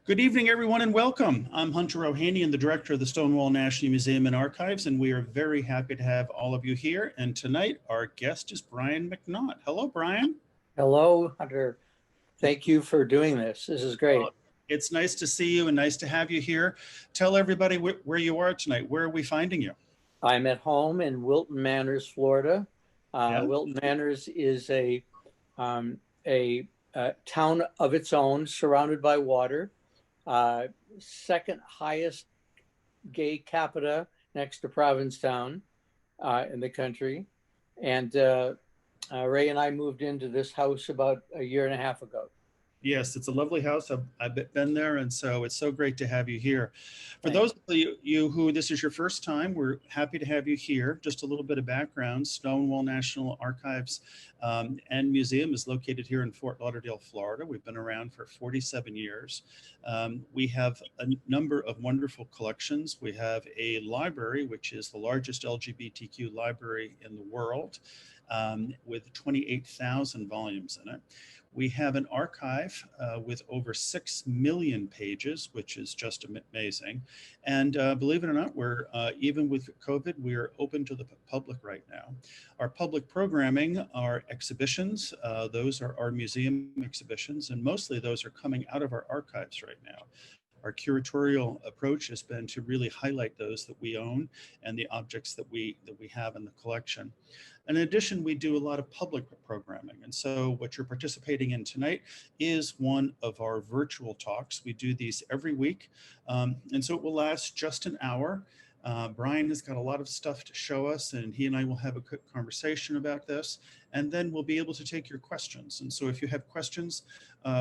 Good evening, everyone, and welcome. I'm Hunter O'Haney, the director of the Stonewall National Museum and Archives, and we are very happy to have all of you here. And tonight, our guest is Brian McNaught. Hello, Brian. Hello, Hunter. Thank you for doing this. This is great. It's nice to see you and nice to have you here. Tell everybody where you are tonight. Where are we finding you? I'm at home in Wilton Manors, Florida. Wilton Manors is a town of its own, surrounded by water. Second highest gay capita next to Provincetown in the country. And Ray and I moved into this house about a year and a half ago. Yes, it's a lovely house. I've been there, and so it's so great to have you here. For those of you who this is your first time, we're happy to have you here. Just a little bit of background. Stonewall National Archives and Museum is located here in Fort Lauderdale, Florida. We've been around for 47 years. We have a number of wonderful collections. We have a library, which is the largest LGBTQ library in the world, with 28,000 volumes in it. We have an archive with over 6 million pages, which is just amazing. And believe it or not, we're even with COVID, we are open to the public right now. Our public programming are exhibitions. Those are our museum exhibitions, and mostly those are coming out of our archives right now. Our curatorial approach has been to really highlight those that we own and the objects that we have in the collection. In addition, we do a lot of public programming. And so what you're participating in tonight is one of our virtual talks. We do these every week. And so it will last just an hour. Brian has got a lot of stuff to show us, and he and I will have a quick conversation about this, and then we'll be able to take your questions. And so if you have questions,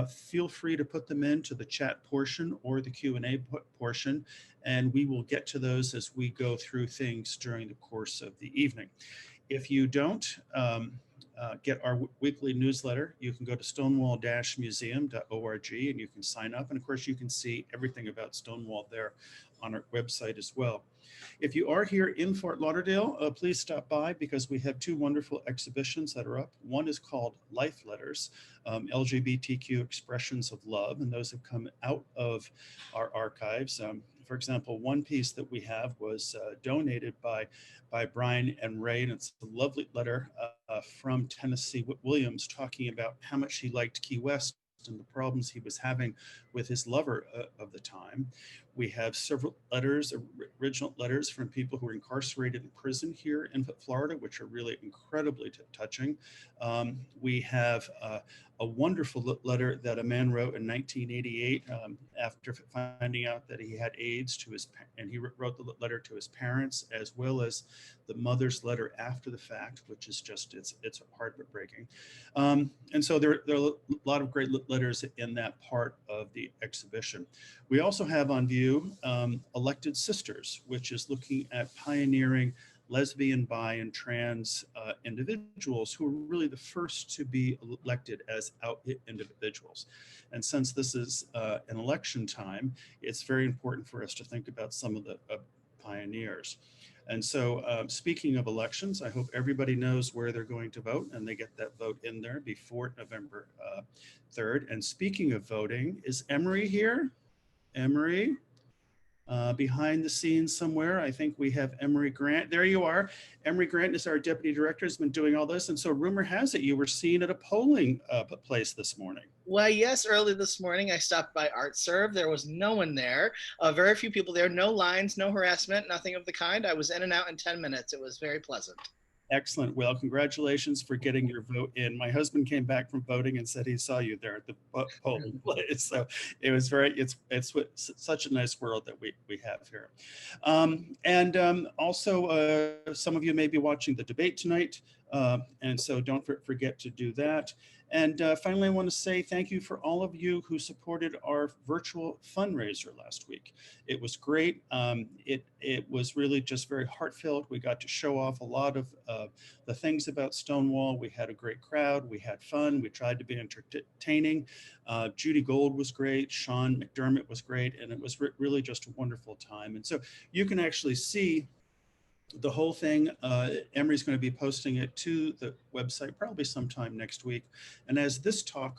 feel free to put them into the chat portion or the Q&A portion, and we will get to those as we go through things during the course of the evening. If you don't get our weekly newsletter, you can go to stonewall-museum.org and you can sign up. And of course, you can see everything about Stonewall there on our website as well. If you are here in Fort Lauderdale, please stop by because we have two wonderful exhibitions that are up. One is called Life Letters, LGBTQ Expressions of Love, and those have come out of our archives. For example, one piece that we have was donated by Brian and Ray, and it's a lovely letter from Tennessee Williams talking about how much he liked Key West and the problems he was having with his lover of the time. We have several letters, original letters from people who are incarcerated in prison here in Florida, which are really incredibly touching. We have a wonderful letter that a man wrote in 1988 after finding out that he had AIDS and he wrote the letter to his parents, as well as the mother's letter after the fact, which is just, it's heartbreaking. And so there are a lot of great letters in that part of the exhibition. We also have on view Elected Sisters, which is looking at pioneering lesbian, bi, and trans individuals who were really the first to be elected as out individuals. And since this is an election time, it's very important for us to think about some of the pioneers. And so speaking of elections, I hope everybody knows where they're going to vote and they get that vote in there before November 3rd. And speaking of voting, is Emery here? Emery? Behind the scenes somewhere, I think we have Emery Grant. There you are. Emery Grant is our deputy director, has been doing all this. And so rumor has it you were seen at a polling place this morning. Well, yes, early this morning, I stopped by ArtServe. There was no one there, very few people there, no lines, no harassment, nothing of the kind. I was in and out in 10 minutes. It was very pleasant. Excellent. Well, congratulations for getting your vote in. My husband came back from voting and said he saw you there at the polling place. So it was it's such a nice world that we have here. Also, some of you may be watching the debate tonight. And so don't forget to do that. And finally, I want to say thank you for all of you who supported our virtual fundraiser last week. It was great. It was really just very heartfelt. We got to show off a lot of the things about Stonewall. We had a great crowd. We had fun. We tried to be entertaining. Judy Gold was great. Sean McDermott was great. And it was really just a wonderful time. And so you can actually see the whole thing, Emery's going to be posting it to the website probably sometime next week. And as this talk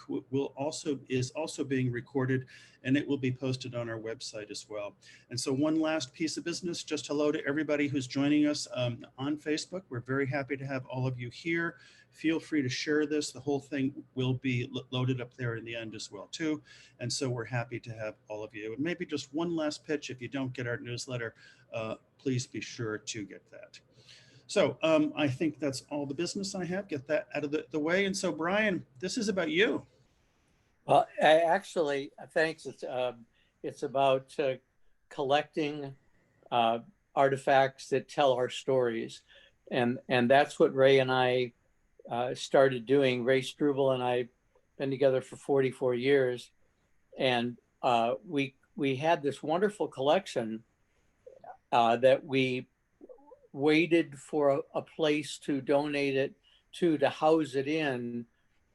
is also being recorded, and it will be posted on our website as well. And so one last piece of business, just hello to everybody who's joining us on Facebook. We're very happy to have all of you here. Feel free to share this. The whole thing will be loaded up there in the end as well too. And so we're happy to have all of you. And maybe just one last pitch, if you don't get our newsletter, please be sure to get that. So I think that's all the business I have. Get that out of the way. And so, Brian, this is about you. Well, actually, thanks. It's about collecting artifacts that tell our stories, and that's what Ray and I started doing. Ray Struble and I been together for 44 years, and we had this wonderful collection that we waited for a place to donate it to house it in.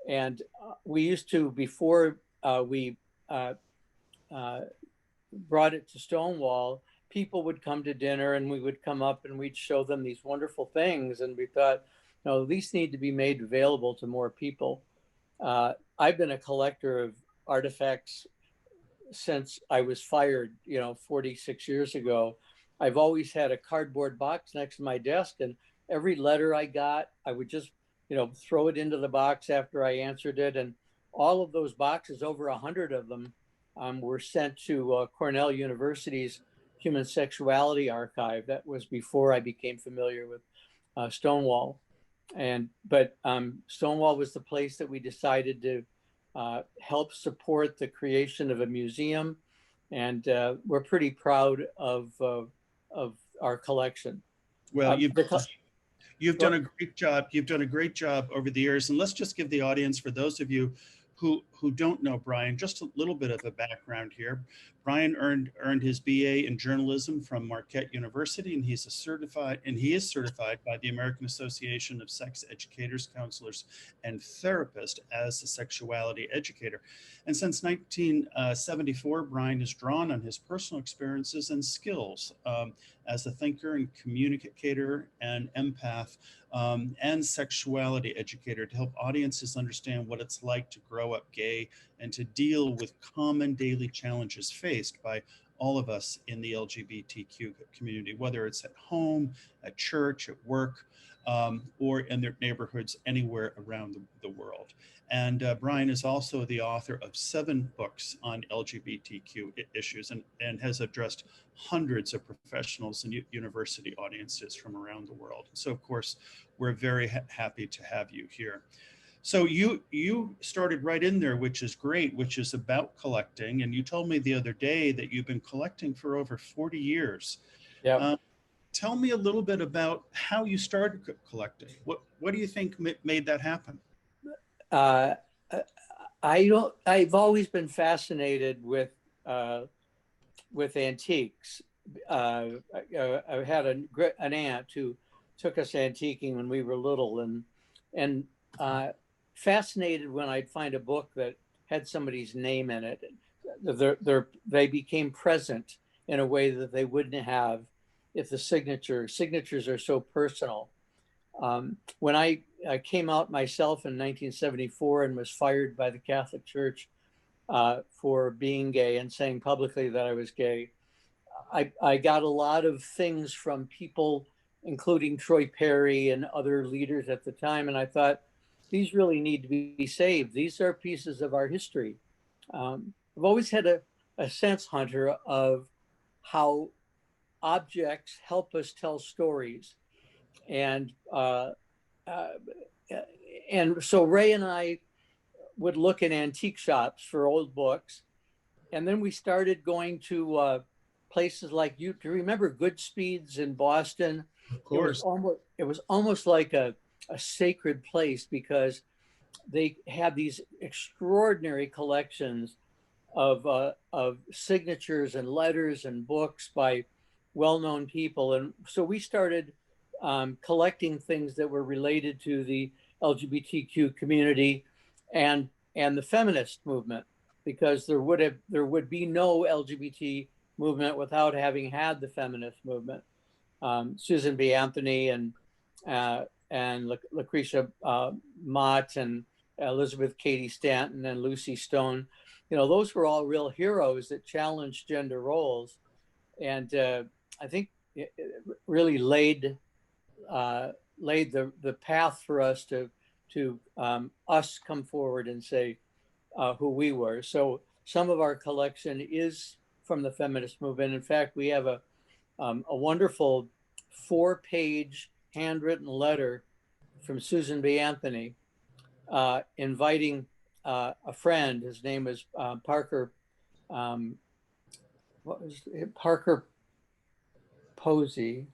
And we used to, before we brought it to Stonewall, people would come to dinner and we would come up and we'd show them these wonderful things. And we thought, no, these need to be made available to more people. I've been a collector of artifacts since I was fired, 46 years ago. I've always had a cardboard box next to my desk, and every letter I got, I would just, throw it into the box after I answered it. And all of those boxes, over 100 of them, were sent to Cornell University's Human Sexuality Archive. That was before I became familiar with Stonewall. But Stonewall was the place that we decided to help support the creation of a museum. And we're pretty proud of our collection. Well, you've done a great job. You've done a great job over the years. And let's just give the audience, for those of you who don't know Brian, just a little bit of a background here. Brian earned his BA in journalism from Marquette University, and he is certified by the American Association of Sex Educators, Counselors, and Therapists as a sexuality educator. And since 1974, Brian has drawn on his personal experiences and skills as a thinker and communicator and empath and sexuality educator to help audiences understand what it's like to grow up gay and to deal with common daily challenges faced by all of us in the LGBTQ community, whether it's at home, at church, at work, or in their neighborhoods anywhere around the world. And Brian is also the author of 7 books on LGBTQ issues and has addressed hundreds of professionals and university audiences from around the world. So, of course, we're very happy to have you here. So you started right in there, which is great, which is about collecting. And you told me the other day that you've been collecting for over 40 years. Yeah. Tell me a little bit about how you started collecting. What do you think made that happen? I've always been fascinated with antiques. I had an aunt who took us antiquing when we were little, and fascinated when I'd find a book that had somebody's name in it. They became present in a way that they wouldn't have if the signatures are so personal. When I came out myself in 1974 and was fired by the Catholic Church for being gay and saying publicly that I was gay, I got a lot of things from people, including Troy Perry and other leaders at the time. And I thought, these really need to be saved. These are pieces of our history. I've always had a sense, Hunter, of how objects help us tell stories. And so Ray and I would look in antique shops for old books. And then we started going to places like, do you remember Goodspeed's in Boston? Of course. It was almost like a sacred place because they had these extraordinary collections of signatures and letters and books by well-known people. And so we started collecting things that were related to the LGBTQ community and the feminist movement, because there would be no LGBT movement without having had the feminist movement. Susan B. Anthony and Lucretia Mott and Elizabeth Cady Stanton and Lucy Stone. You know, those were all real heroes that challenged gender roles. And I think it really laid the path for us to us come forward and say who we were. So some of our collection is from the feminist movement. In fact, we have a wonderful 4-page handwritten letter from Susan B. Anthony inviting a friend. His name is Parker. What was it? Parker Posey,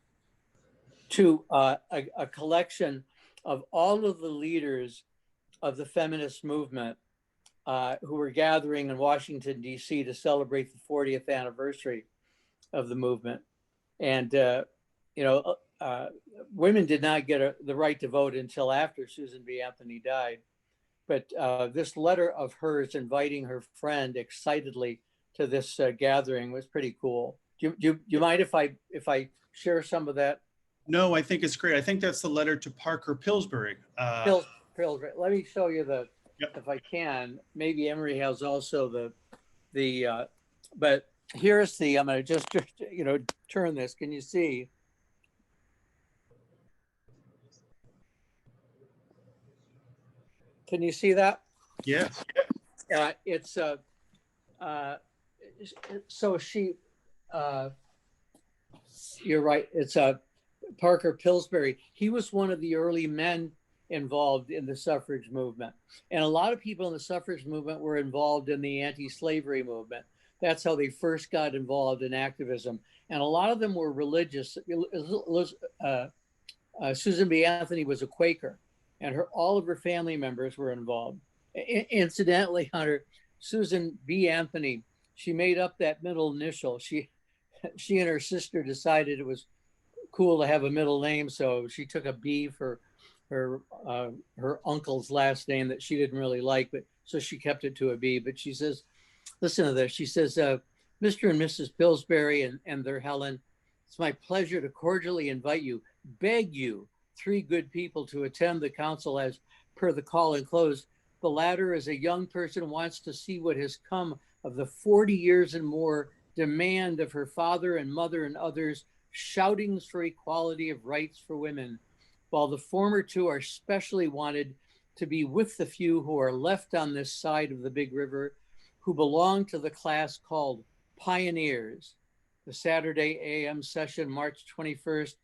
to a collection of all of the leaders of the feminist movement who were gathering in Washington, D.C. to celebrate the 40th anniversary of the movement. And, women did not get the right to vote until after Susan B. Anthony died. But this letter of hers inviting her friend excitedly to this gathering was pretty cool. Do you mind if I share some of that? No, I think it's great. I think that's the letter to Parker Pillsbury. Pillsbury. Let me show you Yep. if I can. Maybe Emery has also but here's I'm going to just turn this. Can you see? Can you see that? Yes. It's so she. You're right. It's Parker Pillsbury. He was one of the early men involved in the suffrage movement. And a lot of people in the suffrage movement were involved in the anti-slavery movement. That's how they first got involved in activism. And a lot of them were religious. Susan B. Anthony was a Quaker, and all of her family members were involved. Incidentally, Hunter, Susan B. Anthony, she made up that middle initial. She and her sister decided it was cool to have a middle name, so she took a B for her uncle's last name that she didn't really like, but so she kept it to a B. But she says, listen to this. She says, Mr. and Mrs. Pillsbury and their Helen, it's my pleasure to cordially invite you, beg you, 3 good people to attend the council as per the call enclosed. The latter, as a young person, wants to see what has come of the 40 years and more demand of her father and mother and others, shoutings for equality of rights for women, while the former 2 are specially wanted to be with the few who are left on this side of the big river, who belong to the class called pioneers. The Saturday AM session, March 21st,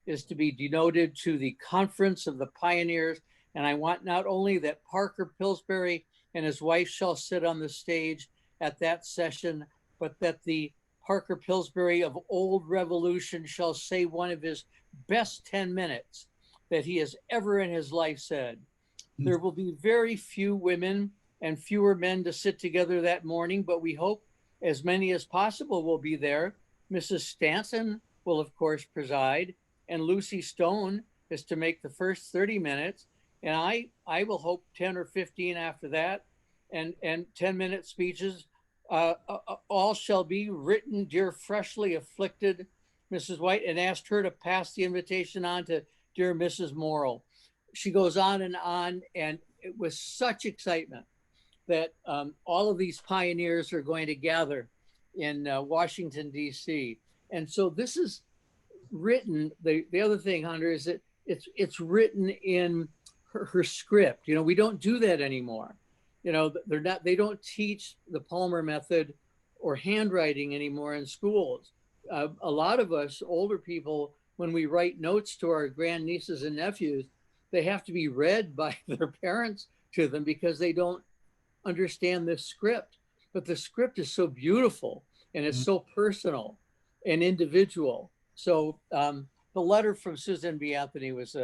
is to be denoted to the Conference of the Pioneers. And I want not only that Parker Pillsbury and his wife shall sit on the stage at that session, but that the Parker Pillsbury of old revolution shall say one of his best 10 minutes that he has ever in his life said. There will be very few women and fewer men to sit together that morning, but we hope as many as possible will be there. Mrs. Stanton will, of course, preside, and Lucy Stone is to make the first 30 minutes. And I will hope 10 or 15 after that, and 10-minute speeches. All shall be written, dear freshly afflicted Mrs. White, and asked her to pass the invitation on to dear Mrs. Morrill. She goes on, and it was such excitement that all of these pioneers are going to gather in Washington, D.C. And so this is written. The other thing, Hunter, is that it's written in her script. You know, we don't do that anymore. You know, they don't teach the Palmer method or handwriting anymore in schools. A lot of us older people, when we write notes to our grandnieces and nephews, they have to be read by their parents to them because they don't understand this script. But the script is so beautiful and it's so personal and individual. So the letter from Susan B. Anthony was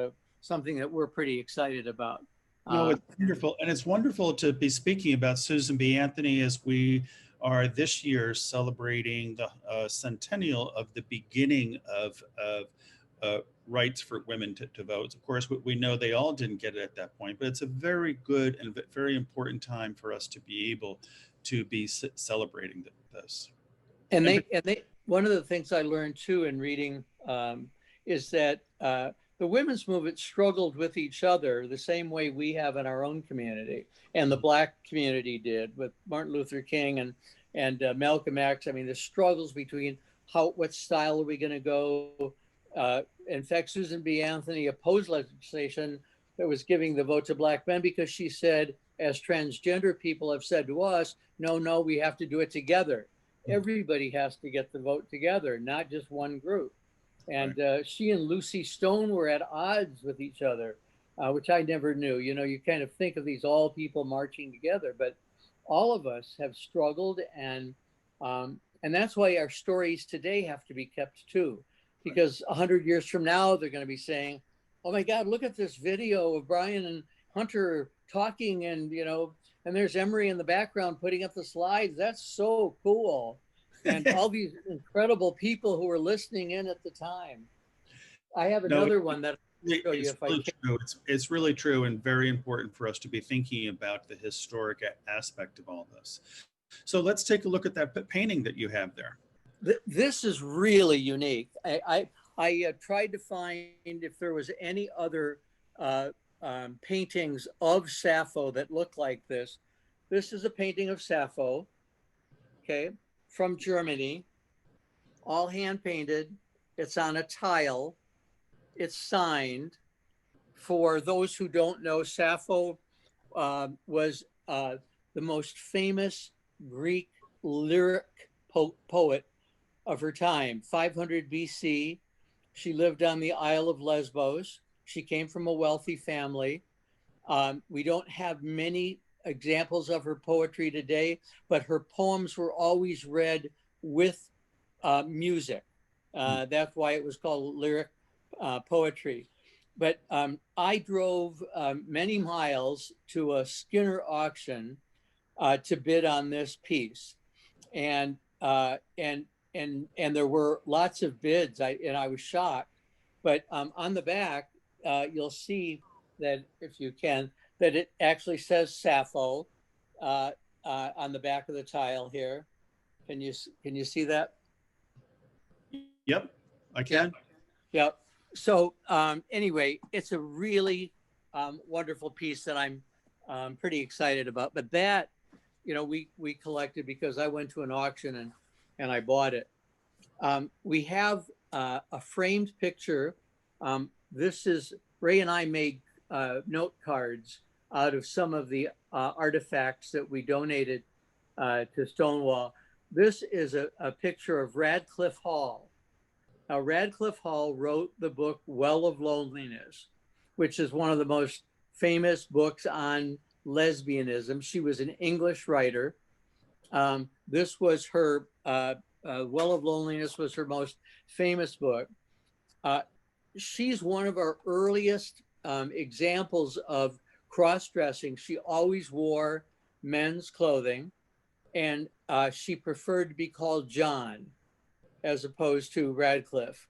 something that we're pretty excited about. No, it's wonderful. And it's wonderful to be speaking about Susan B. Anthony as we are this year celebrating the centennial of the beginning of rights for women to vote. Of course, we know they all didn't get it at that point, but it's a very good and very important time for us to be able to be celebrating this. And they one of the things I learned too in reading is that the women's movement struggled with each other the same way we have in our own community, and the Black community did with Martin Luther King and Malcolm X. I mean, the struggles between what style are we going to go? In fact, Susan B. Anthony opposed legislation that was giving the vote to Black men because she said, as transgender people have said to us, no, we have to do it together. Everybody has to get the vote together, not just one group. And she and Lucy Stone were at odds with each other, which I never knew. You know, you kind of think of these all people marching together, but all of us have struggled, and that's why our stories today have to be kept too, because 100 years from now, they're going to be saying, oh my God, look at this video of Brian and Hunter talking, and, you know, and there's Emery in the background putting up the slides. That's so cool. And all these incredible people who were listening in at the time. I have another one that I'll show you if I can. It's really true, and very important for us to be thinking about the historic aspect of all this. So let's take a look at that painting that you have there. This is really unique. I tried to find if there was any other paintings of Sappho that look like this. This is a painting of Sappho, okay, from Germany, all hand painted. It's on a tile. It's signed. For those who don't know, Sappho was the most famous Greek lyric poet of her time, 500 BC. She lived on the Isle of Lesbos. She came from a wealthy family. We don't have many examples of her poetry today, but her poems were always read with music. That's why it was called lyric poetry. But I drove many miles to a Skinner auction to bid on this piece, and there were lots of bids. I was shocked. But on the back, you'll see that, if you can, that it actually says Sappho on the back of the tile here. Can you see that? Yep, I can. Yep. So anyway, it's a really wonderful piece that I'm pretty excited about. But that, you know, we collected because I went to an auction and I bought it. We have a framed picture. This is, Ray and I made note cards out of some of the artifacts that we donated to Stonewall. This is a picture of Radcliffe Hall. Now, Radcliffe Hall wrote the book Well of Loneliness, which is one of the most famous books on lesbianism. She was an English writer. This was her, Well of Loneliness was her most famous book. She's one of our earliest examples of cross-dressing. She always wore men's clothing, and she preferred to be called John as opposed to Radcliffe.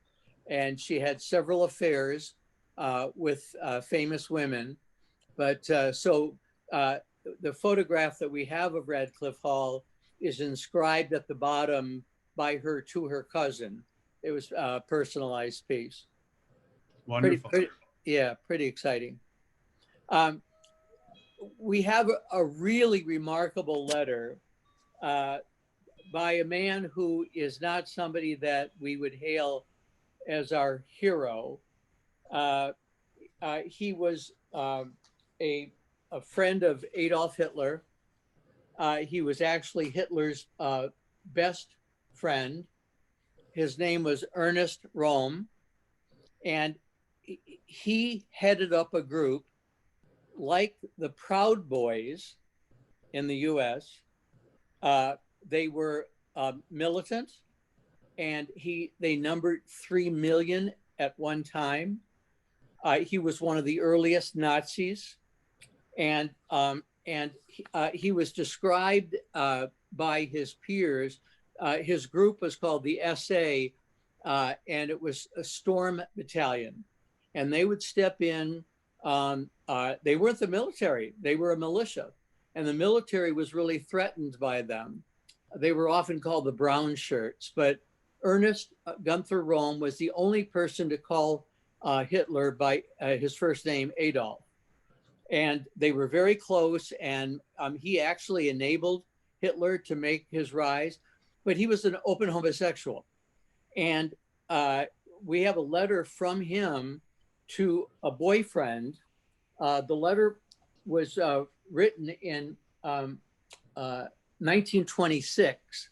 And she had several affairs with famous women. But the photograph that we have of Radcliffe Hall is inscribed at the bottom by her to her cousin. It was a personalized piece. Wonderful. Pretty exciting. We have a really remarkable letter by a man who is not somebody that we would hail as our hero. He was a friend of Adolf Hitler. He was actually Hitler's best friend. His name was Ernest Röhm, and he headed up a group like the Proud Boys in the US. They were militant, and they numbered 3 million at one time. He was one of the earliest Nazis, and he was described by his peers. His group was called the SA, and it was a storm battalion, and they would step in. They weren't the military; they were a militia, and the military was really threatened by them. They were often called the brown shirts, but Ernest Gunther Röhm was the only person to call Hitler by his first name, Adolf. And they were very close, and he actually enabled Hitler to make his rise, but he was an open homosexual. And we have a letter from him to a boyfriend. The letter was written in 1926.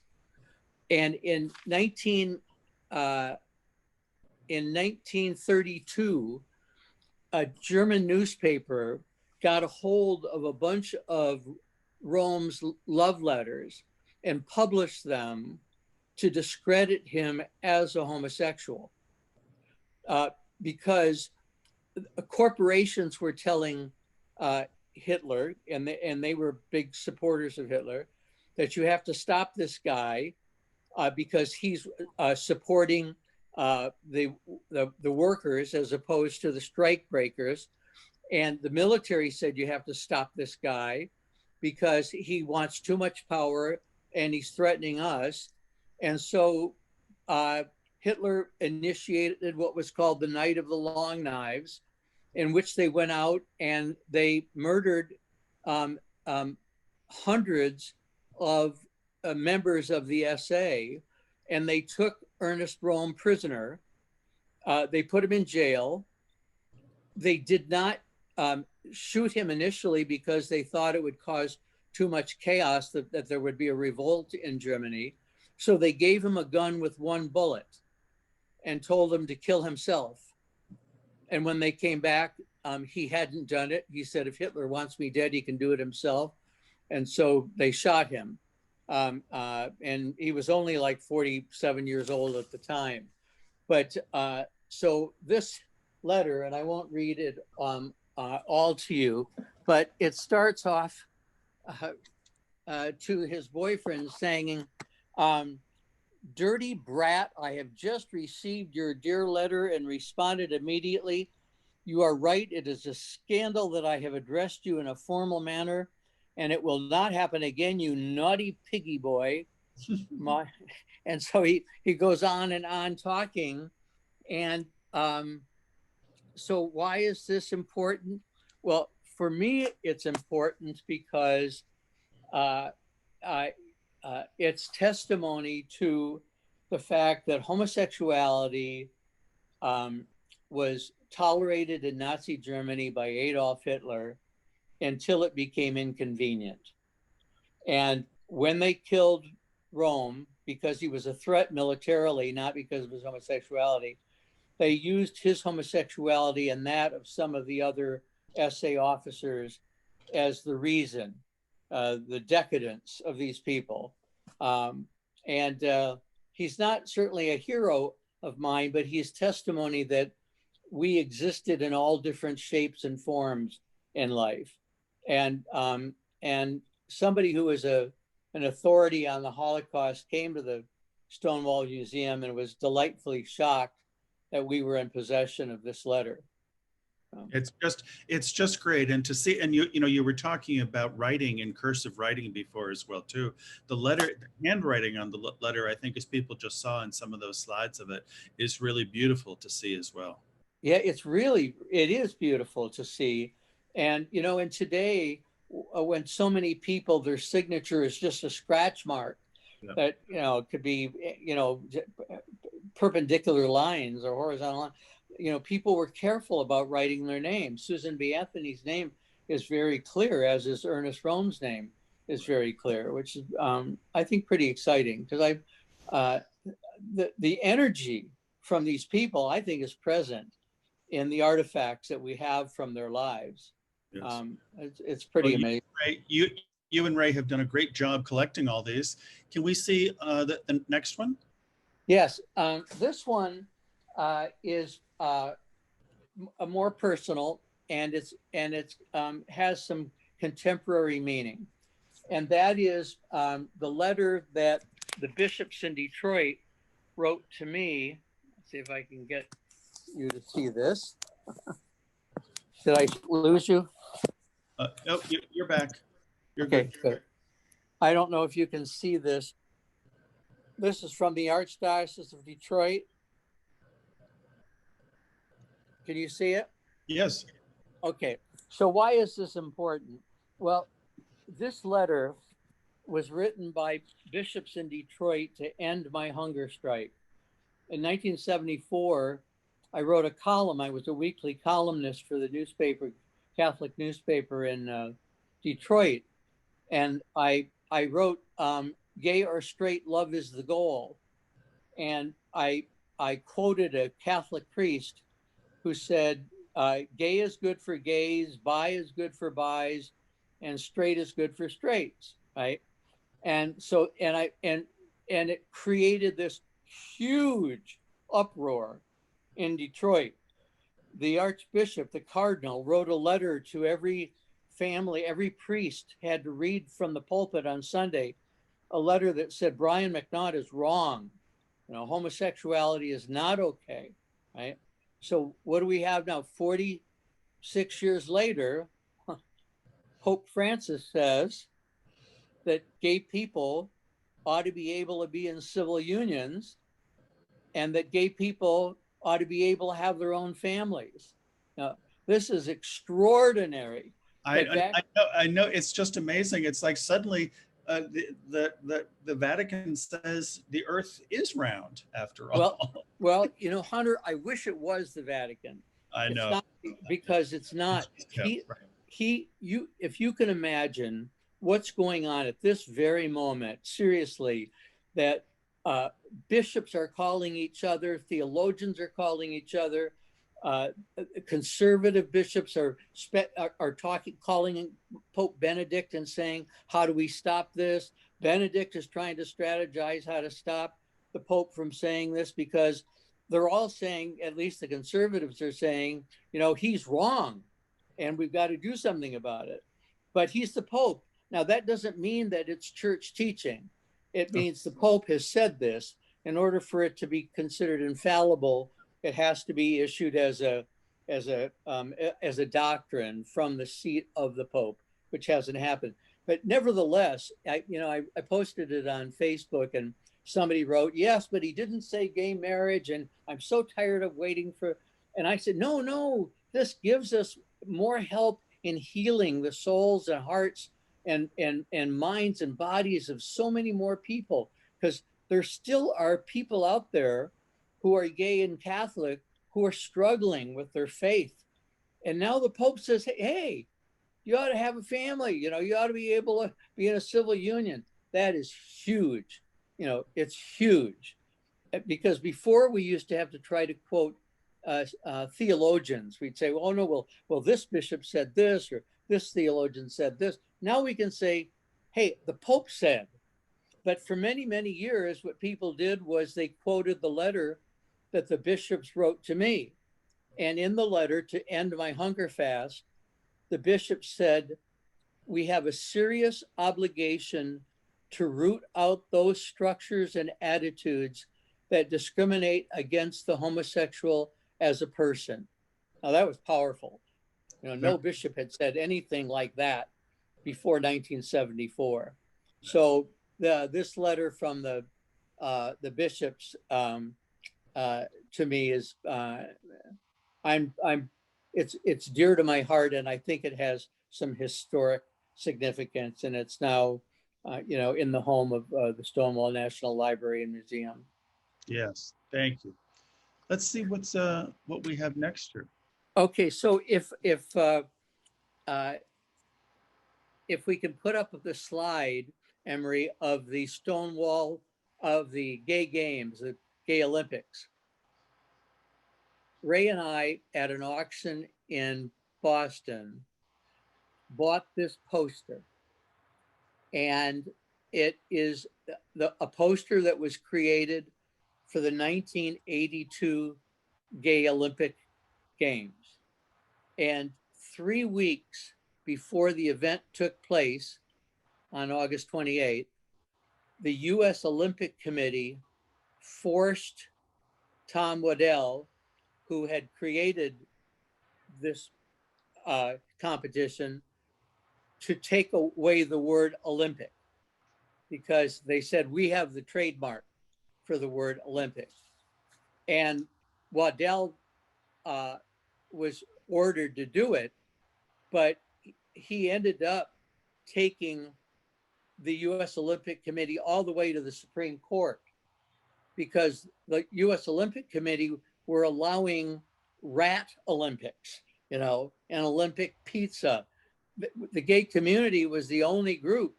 And in 1932, a German newspaper got a hold of a bunch of Röhm's love letters and published them to discredit him as a homosexual, because corporations were telling Hitler, and they were big supporters of Hitler, that you have to stop this guy because he's supporting the workers as opposed to the strike breakers. And the military said you have to stop this guy because he wants too much power and he's threatening us. And so Hitler initiated what was called the Night of the Long Knives, in which they went out and they murdered hundreds of members of the SA, and they took Ernest Röhm prisoner. They put him in jail. They did not shoot him initially because they thought it would cause too much chaos, that there would be a revolt in Germany. So they gave him a gun with one bullet and told him to kill himself. And when they came back, he hadn't done it. He said, if Hitler wants me dead, he can do it himself. And so they shot him. And he was only like 47 years old at the time. But so this letter, and I won't read it all to you, but it starts off to his boyfriend saying, dirty brat, I have just received your dear letter and responded immediately. You are right. It is a scandal that I have addressed you in a formal manner, and it will not happen again, you naughty piggy boy. And so he goes on and on talking. And so why is this important? Well, for me, it's important because it's testimony to the fact that homosexuality was tolerated in Nazi Germany by Adolf Hitler until it became inconvenient. And when they killed Röhm, because he was a threat militarily, not because of his homosexuality, they used his homosexuality and that of some of the other SA officers as the reason, the decadence of these people. And he's not certainly a hero of mine, but he's testimony that we existed in all different shapes and forms in life. And somebody who was an authority on the Holocaust came to the Stonewall Museum and was delightfully shocked that we were in possession of this letter. It's just great. And to see, and you were talking about writing in cursive writing before as well too. The letter, the handwriting on the letter, I think, as people just saw in some of those slides of it, is really beautiful to see as well. Yeah, it is beautiful to see. And, and today, when so many people, their signature is just a scratch mark, yeah, that, could be, perpendicular lines or horizontal lines. People were careful about writing their name. Susan B. Anthony's name is very clear, as is Ernest Röhm's name is very clear, which is, I think, pretty exciting, because the energy from these people, I think, is present in the artifacts that we have from their lives. Yes. It's pretty amazing. You and Ray have done a great job collecting all these. Can we see the next one? Yes, this one is a more personal, and it's has some contemporary meaning, and that is the letter that the bishops in Detroit wrote to me. Let's see if I can get you to see this. Did I lose you? No, you're back. You're okay, good. I don't know if you can see this. This is from the Archdiocese of Detroit. Can you see it? Yes. Okay. So why is this important? Well, this letter was written by bishops in Detroit to end my hunger strike. In 1974, I wrote a column. I was a weekly columnist for the newspaper, Catholic newspaper in Detroit. And I wrote, gay or straight, love is the goal. And I quoted a Catholic priest who said, gay is good for gays, bi is good for bis, and straight is good for straights, right? And so, and it created this huge uproar in Detroit. The Archbishop, the Cardinal, wrote a letter to every family. Every priest had to read from the pulpit on Sunday a letter that said Brian McNaught is wrong. Homosexuality is not okay, right? So what do we have now? 46 years later, Pope Francis says that gay people ought to be able to be in civil unions, and that gay people ought to be able to have their own families. Now, this is extraordinary. I know. It's just amazing. It's like suddenly the Vatican says the Earth is round after all. Well, Hunter, I wish it was the Vatican. I know. It's not, because it's not. If you can imagine what's going on at this very moment, seriously, that bishops are calling each other, theologians are calling each other, conservative bishops are calling Pope Benedict and saying, how do we stop this? Benedict is trying to strategize how to stop the Pope from saying this, because they're all saying, at least the conservatives are saying, he's wrong and we've got to do something about it. But he's the Pope. Now, that doesn't mean that it's church teaching. It means the Pope has said this. In order for it to be considered infallible, it has to be issued as a doctrine from the seat of the Pope, which hasn't happened. But nevertheless, I posted it on Facebook, and somebody wrote, yes, but he didn't say gay marriage, and I'm so tired of waiting for. And I said, no, this gives us more help in healing the souls and hearts and minds and bodies of so many more people, because there still are people out there who are gay and Catholic who are struggling with their faith. And now the Pope says, hey, you ought to have a family, you ought to be able to be in a civil union. That is huge. It's huge. Because before we used to have to try to quote theologians. We'd say, oh no, well, this bishop said this, or this theologian said this. Now we can say, hey, the Pope said. But for many, many years, what people did was they quoted the letter that the bishops wrote to me. And in the letter, to end my hunger fast, the bishop said, we have a serious obligation to root out those structures and attitudes that discriminate against the homosexual as a person. Now, that was powerful. No bishop had said anything like that before 1974. So this letter from the bishops to me is it's dear to my heart, and I think it has some historic significance, and it's now in the home of the Stonewall National Library and Museum. Yes, thank you. Let's see what we have next year. Okay, so if we can put up the slide, Emery, of the Stonewall, of the gay games, the gay Olympics. Ray and I, at an auction in Boston, bought this poster. And it is a poster that was created for the 1982 Gay Olympic Games. And 3 weeks before the event took place on August 28th, the US Olympic Committee forced Tom Waddell, who had created this competition, to take away the word Olympic, because they said, we have the trademark. for the word Olympic. And Waddell was ordered to do it, but he ended up taking the U.S. Olympic Committee all the way to the Supreme Court, because the U.S. Olympic Committee were allowing rat Olympics, and Olympic pizza. The gay community was the only group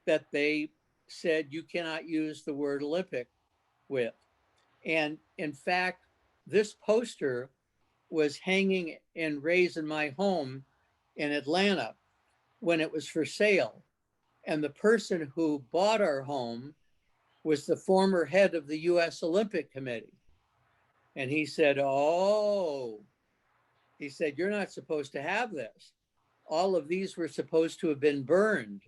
that they said you cannot use the word Olympic with. And in fact, this poster was hanging and raised in my home in Atlanta when it was for sale. And the person who bought our home was the former head of the U.S. Olympic Committee. And he said, you're not supposed to have this. All of these were supposed to have been burned.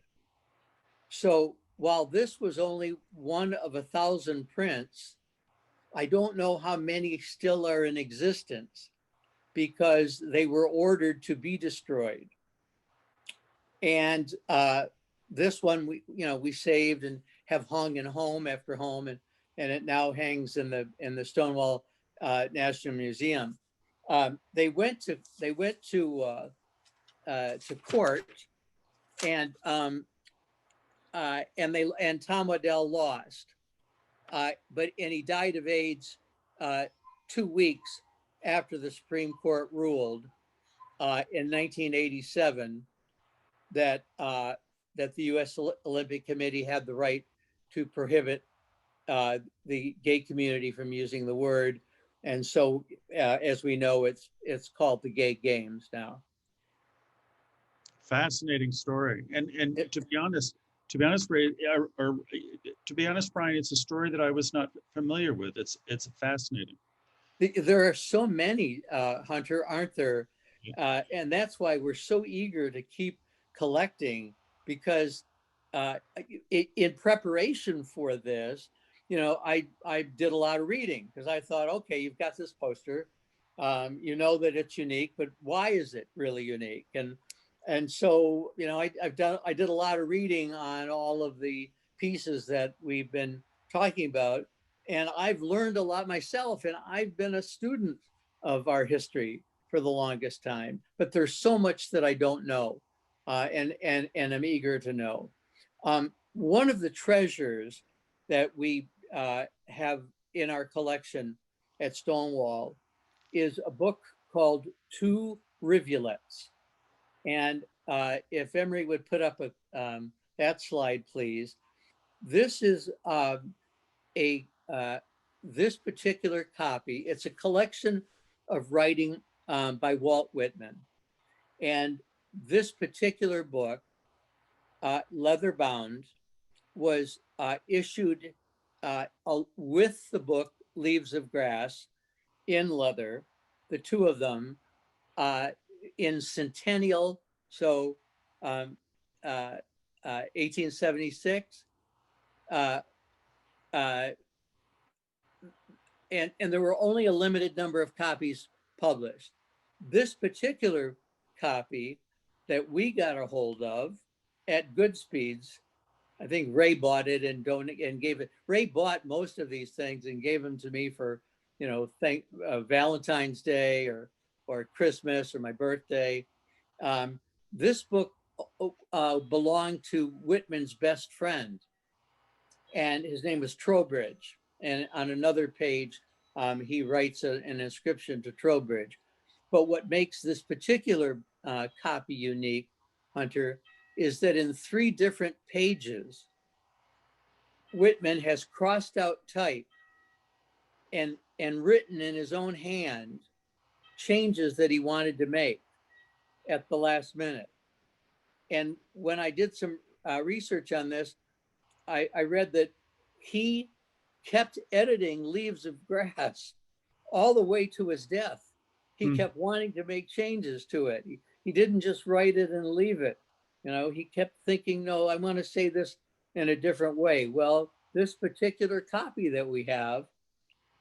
So while this was only one of 1,000 prints, I don't know how many still are in existence, because they were ordered to be destroyed. And this one we saved and have hung in home after home, and it now hangs in the Stonewall National Museum. They went to court, and Tom Waddell lost, but he died of AIDS 2 weeks after the Supreme Court ruled in 1987 that the U.S. Olympic Committee had the right to prohibit the gay community from using the word, and so as we know, it's called the Gay Games now. Fascinating story, and to be honest, Ray, or to be honest, Brian, it's a story that I was not familiar with. It's fascinating. There are so many, Hunter, aren't there? And that's why we're so eager to keep collecting, because in preparation for this, I did a lot of reading, because I thought, okay, you've got this poster, that it's unique, but why is it really unique? And so, I did a lot of reading on all of the pieces that we've been talking about, and I've learned a lot myself, and I've been a student of our history for the longest time, but there's so much that I don't know, and I'm eager to know. One of the treasures that we have in our collection at Stonewall is a book called Two Rivulets. And if Emery would put up that slide, please. This is this particular copy. It's a collection of writing by Walt Whitman. And this particular book, leather bound, was issued with the book Leaves of Grass in leather, the two of them, in centennial, so 1876, and there were only a limited number of copies published. This particular copy that we got a hold of at Goodspeed's, I think Ray bought it and gave it. Ray bought most of these things and gave them to me for, Valentine's Day or Christmas or my birthday. This book belonged to Whitman's best friend, and his name was Trowbridge. And on another page, he writes an inscription to Trowbridge. But what makes this particular copy unique, Hunter, is that in 3 different pages, Whitman has crossed out type and written in his own hand changes that he wanted to make at the last minute. And when I did some research on this, I read that he kept editing Leaves of Grass all the way to his death. He kept wanting to make changes to it. He didn't just write it and leave it. He kept thinking, no, I want to say this in a different way. Well, this particular copy that we have,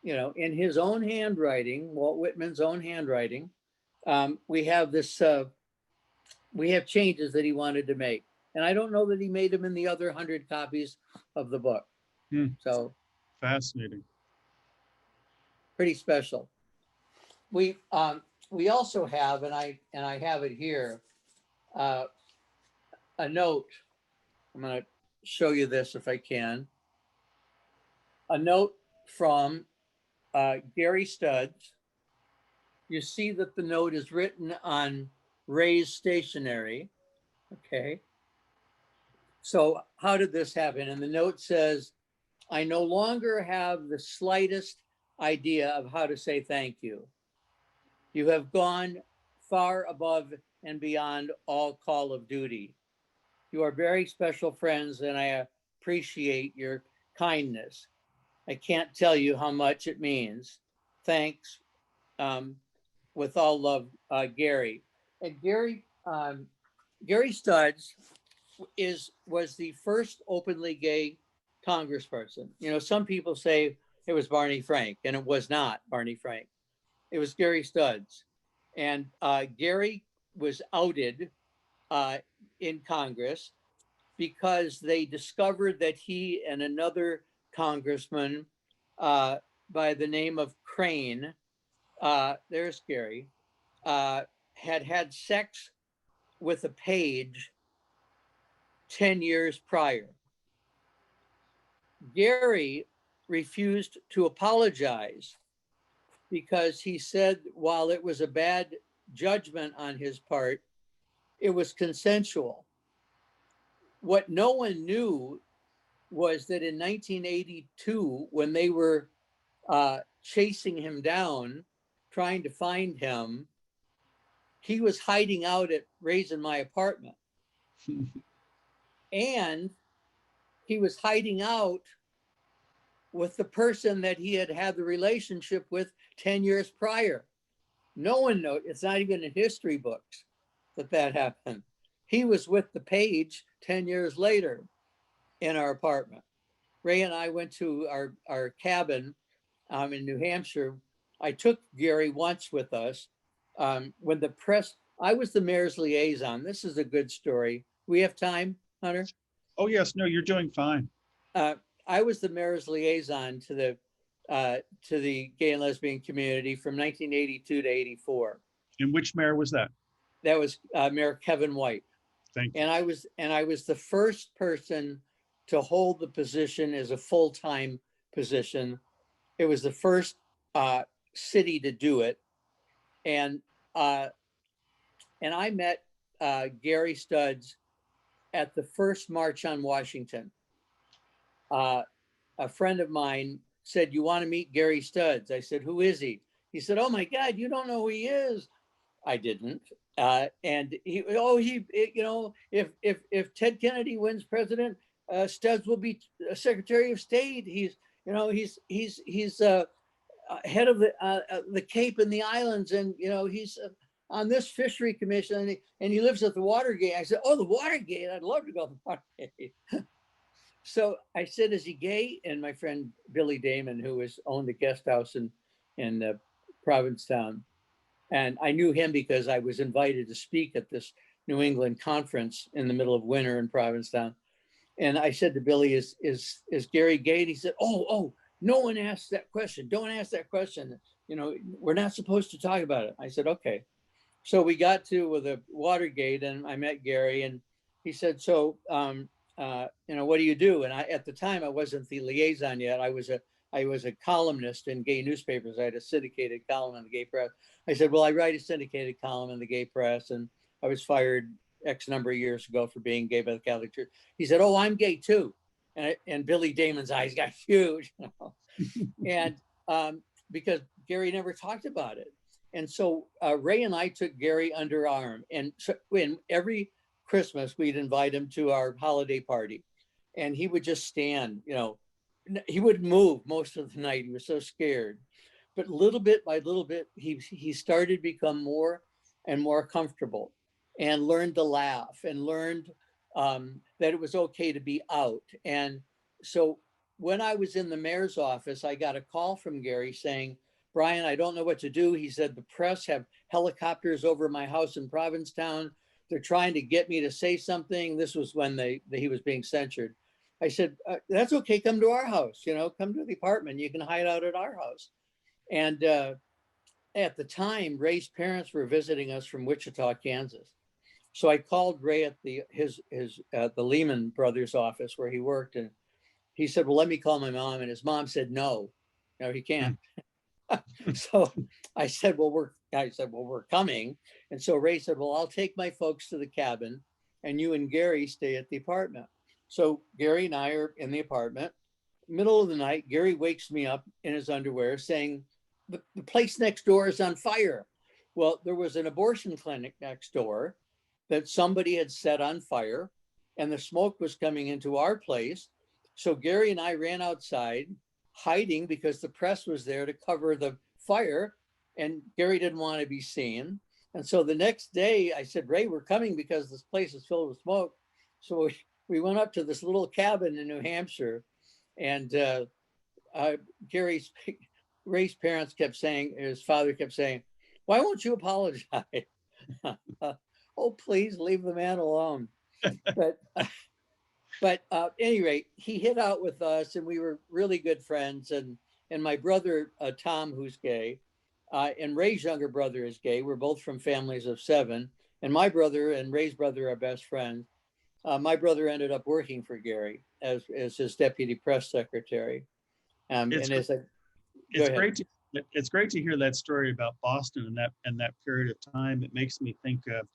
in his own handwriting, Walt Whitman's own handwriting, we have this, we have changes that he wanted to make. And I don't know that he made them in the other 100 copies of the book. So Fascinating. Pretty special. We also have, and I have it here, a note. I'm going to show you this if I can. A note from Gary Studs. You see that the note is written on raised stationery. Okay. So how did this happen? And the note says, I no longer have the slightest idea of how to say thank you. You have gone far above and beyond all call of duty. You are very special friends, and I appreciate your kindness. I can't tell you how much it means. Thanks. With all love, Gary. And Gary Studs was the first openly gay congressperson. You know, some people say it was Barney Frank, and it was not Barney Frank. It was Gary Studs. And Gary was outed in Congress because they discovered that he and another congressman by the name of Crane, there's Gary, had sex with a page 10 years prior. Gary refused to apologize because he said while it was a bad judgment on his part, it was consensual. What no one knew was that in 1982, when they were chasing him down, trying to find him, he was hiding out at Raise in My Apartment. And he was hiding out with the person that he had had the relationship with 10 years prior. No one knows, it's not even in history books that happened. He was with the page 10 years later in our apartment. Ray and I went to our cabin in New Hampshire. I took Gary once with us. When the press, I was the mayor's liaison. This is a good story. We have time, Hunter? Oh, yes. No, you're doing fine. I was the mayor's liaison to the gay and lesbian community from 1982 to 84. And which mayor was that? That was Mayor Kevin White. Thank you. And I was the first person to hold the position as a full-time position. It was the first city to do it. And I met Gary Studs at the first March on Washington. A friend of mine said, "You want to meet Gary Studs?" I said, "Who is he?" He said, "Oh my God, you don't know who he is." I didn't. And if Ted Kennedy wins president, Studs will be Secretary of State. He's head of the Cape and the Islands, and he's on this fishery commission, and he lives at the Watergate. I said, "Oh, the Watergate! I'd love to go to the Watergate." So I said, "Is he gay?" And my friend Billy Damon, who owned a guest house in Provincetown, and I knew him because I was invited to speak at this New England conference in the middle of winter in Provincetown. And I said to Billy, "Is Gary gay?" And he said, "Oh, no one asked that question. Don't ask that question. We're not supposed to talk about it." I said, "Okay." So we got to the Watergate, and I met Gary, and he said, "So, what do you do?" And at the time, I wasn't the liaison yet. I was a columnist in gay newspapers. I had a syndicated column in the gay press. I said, "Well, I write a syndicated column in the gay press, and I was fired X number of years ago for being gay by the Catholic Church." He said, "Oh, I'm gay too." And Billy Damon's eyes got huge, and because Gary never talked about it. And so Ray and I took Gary under arm, and so every Christmas we'd invite him to our holiday party, and he would just stand. He would move most of the night. He was so scared, but little bit by little bit, he started to become more and more comfortable, and learned to laugh, and learned that it was okay to be out. And so when I was in the mayor's office, I got a call from Gary saying, "Brian, I don't know what to do." He said, "The press have helicopters over my house in Provincetown. They're trying to get me to say something." This was when he was being censured. I said, that's okay. Come to our house, come to the apartment. You can hide out at our house. And at the time, Ray's parents were visiting us from Wichita, Kansas. So I called Ray at the Lehman Brothers office where he worked, and he said, well, let me call my mom. And his mom said, no, he can't. So I said, well, we're coming. And so Ray said, well, I'll take my folks to the cabin and you and Gary stay at the apartment. So Gary and I are in the apartment. Middle of the night, Gary wakes me up in his underwear saying, the place next door is on fire. Well, there was an abortion clinic next door that somebody had set on fire, and the smoke was coming into our place. So Gary and I ran outside, hiding because the press was there to cover the fire, and Gary didn't want to be seen. And so the next day I said, Ray, we're coming because this place is filled with smoke. So we went up to this little cabin in New Hampshire, and Ray's parents kept saying, his father kept saying, why won't you apologize? Oh, please leave the man alone. But at any rate, he hid out with us, and we were really good friends. And my brother, Tom, who's gay, and Ray's younger brother is gay. We're both from families of 7. And my brother and Ray's brother are best friends. My brother ended up working for Gary as his deputy press secretary. It's great to hear that story about Boston and that period of time. It makes me think of,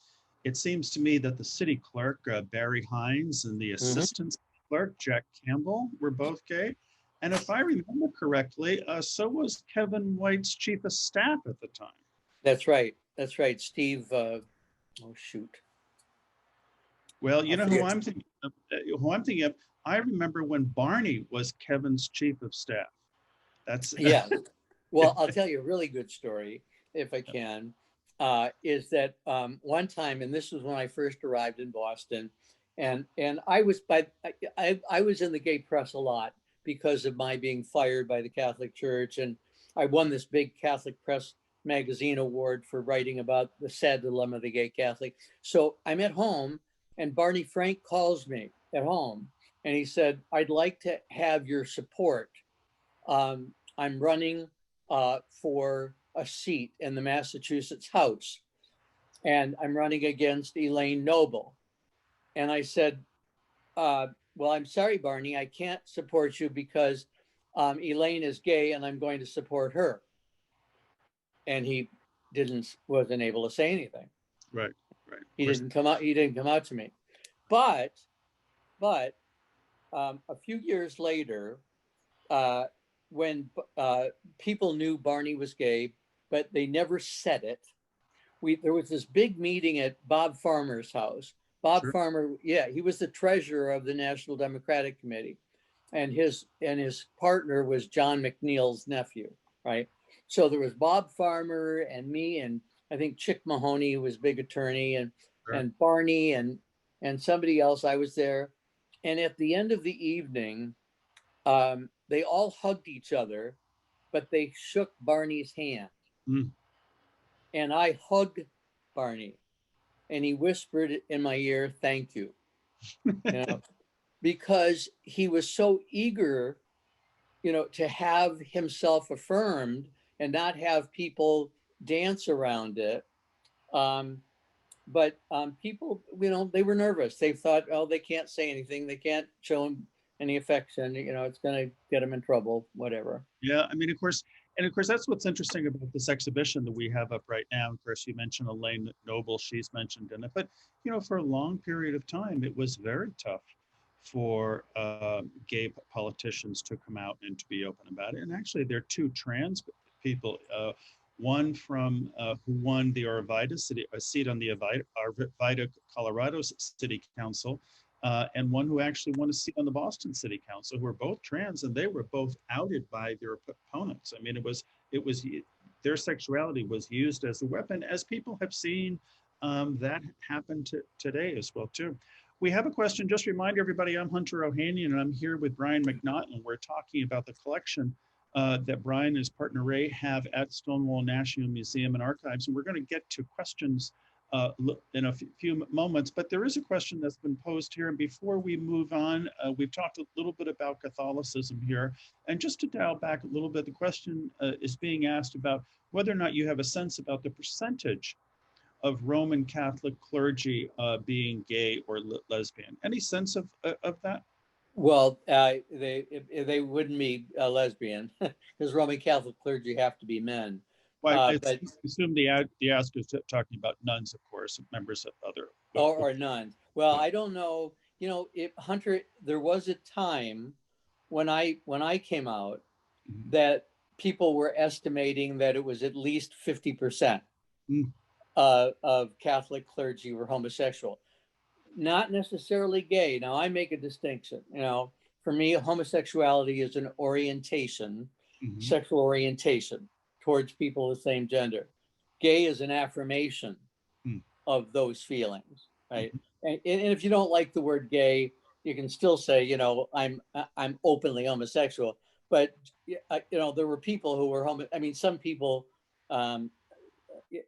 it seems to me that the city clerk, Barry Hines, and the assistant clerk, Jack Campbell, were both gay. And if I remember correctly, so was Kevin White's chief of staff at the time. That's right. Steve, Well, you know who I'm thinking of? I remember when Barney was Kevin's chief of staff. That's yeah. Well, I'll tell you a really good story, if I can, is that one time, and this was when I first arrived in Boston, and I was in the gay press a lot because of my being fired by the Catholic Church, and I won this big Catholic Press magazine award for writing about the sad dilemma of the gay Catholic. So I'm at home, and Barney Frank calls me at home, and he said, I'd like to have your support. I'm running for a seat in the Massachusetts House, and I'm running against Elaine Noble. And I said, well, I'm sorry, Barney, I can't support you because Elaine is gay and I'm going to support her. And he wasn't able to say anything. Right. He didn't come out to me. But a few years later, when people knew Barney was gay, but they never said it, there was this big meeting at Bob Farmer's house. Bob Farmer, he was the treasurer of the National Democratic Committee, and his partner was John McNeil's nephew, right? So there was Bob Farmer and me, and I think Chick Mahoney, who was a big attorney, and Barney and somebody else. I was there, and at the end of the evening, they all hugged each other, but they shook Barney's hand. And I hugged Barney, and he whispered in my ear, thank you. Because he was so eager, to have himself affirmed and not have people dance around it. But people, they were nervous. They thought, oh, they can't say anything. They can't show him any affection. It's going to get him in trouble, whatever. Yeah, I mean, of course, that's what's interesting about this exhibition that we have up right now. Of course, you mentioned Elaine Noble, she's mentioned in it. But, for a long period of time, it was very tough for gay politicians to come out and to be open about it. And actually, there are 2 trans people. One from who won the Arvida seat on the Arvida, Colorado City Council, and one who actually won a seat on the Boston City Council, who were both trans, and they were both outed by their opponents. I mean, it was their sexuality was used as a weapon, as people have seen that happen today as well too. We have a question. Just a reminder, everybody, I'm Hunter Ohanian, and I'm here with Brian McNaught, and we're talking about the collection that Brian and his partner Ray have at Stonewall National Museum and Archives. And we're going to get to questions in a few moments, but there is a question that's been posed here. And before we move on, we've talked a little bit about Catholicism here. And just to dial back a little bit, the question is being asked about whether or not you have a sense about the percentage of Roman Catholic clergy being gay or lesbian. Any sense of that? Well, they wouldn't be lesbian because Roman Catholic clergy have to be men. Well, I But assume the ask is talking about nuns, of course, members of other. or nuns. Well, I don't know. You know, Hunter, there was a time when I came out that people were estimating that it was at least 50% of Catholic clergy were homosexual. Not necessarily gay. Now, I make a distinction. You know, for me, homosexuality is an orientation, sexual orientation towards people of the same gender. Gay is an affirmation of those feelings, right? And if you don't like the word gay, you can still say, you know, I'm openly homosexual. But you know, there were people who were I mean, some people, you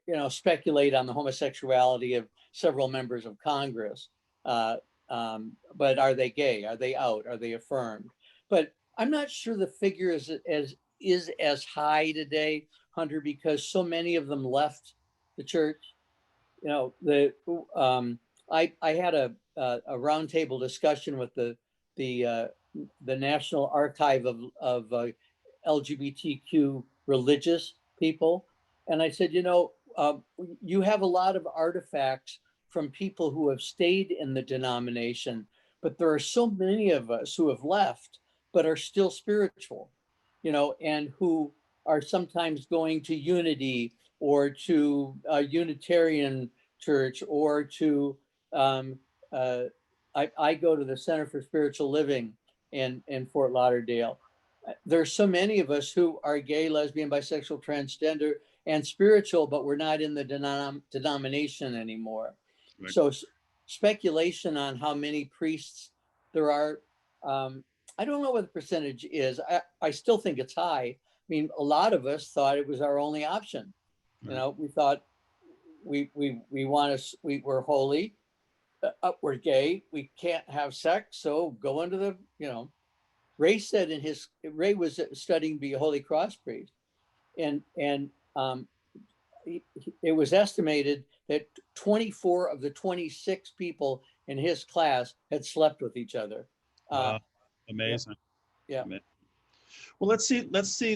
know, speculate on the homosexuality of several members of Congress. But are they gay? Are they out? Are they affirmed? But I'm not sure the figure is as high today, Hunter, because so many of them left the church. You know, I had a roundtable discussion with the National Archive of LGBTQ religious people, and I said, you know, you have a lot of artifacts from people who have stayed in the denomination, but there are so many of us who have left but are still spiritual, you know, and who are sometimes going to Unity or to a Unitarian church or to, I go to the Center for Spiritual Living in Fort Lauderdale. There's so many of us who are gay, lesbian, bisexual, transgender, and spiritual, but we're not in the denomination anymore. Right. So speculation on how many priests there are, I don't know what the percentage is. I still think it's high. I mean, a lot of us thought it was our only option. Right. You know, we thought we're holy, we're gay, we can't have sex, so go into the, you know. Ray said Ray was studying to be a Holy Cross priest, and it was estimated that 24 of the 26 people in his class had slept with each other. Amazing. Yeah. Amazing. Well, let's see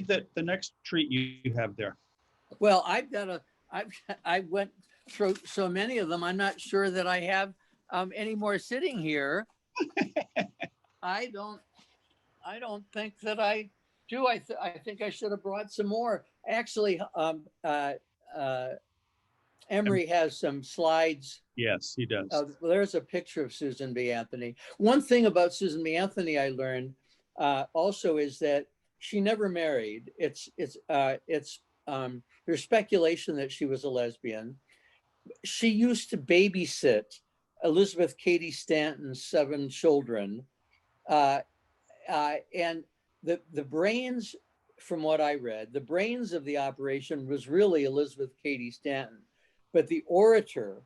that the next treat you have there. Well, I went through so many of them. I'm not sure that I have any more sitting here. I don't think that I do. I think I should have brought some more. Actually, Emery has some slides. Yes, he does. There's a picture of Susan B. Anthony. One thing about Susan B. Anthony I learned also is that she never married. There's speculation that she was a lesbian. She used to babysit Elizabeth Cady Stanton's 7 children. And the brains, from what I read, the brains of the operation was really Elizabeth Cady Stanton, but the orator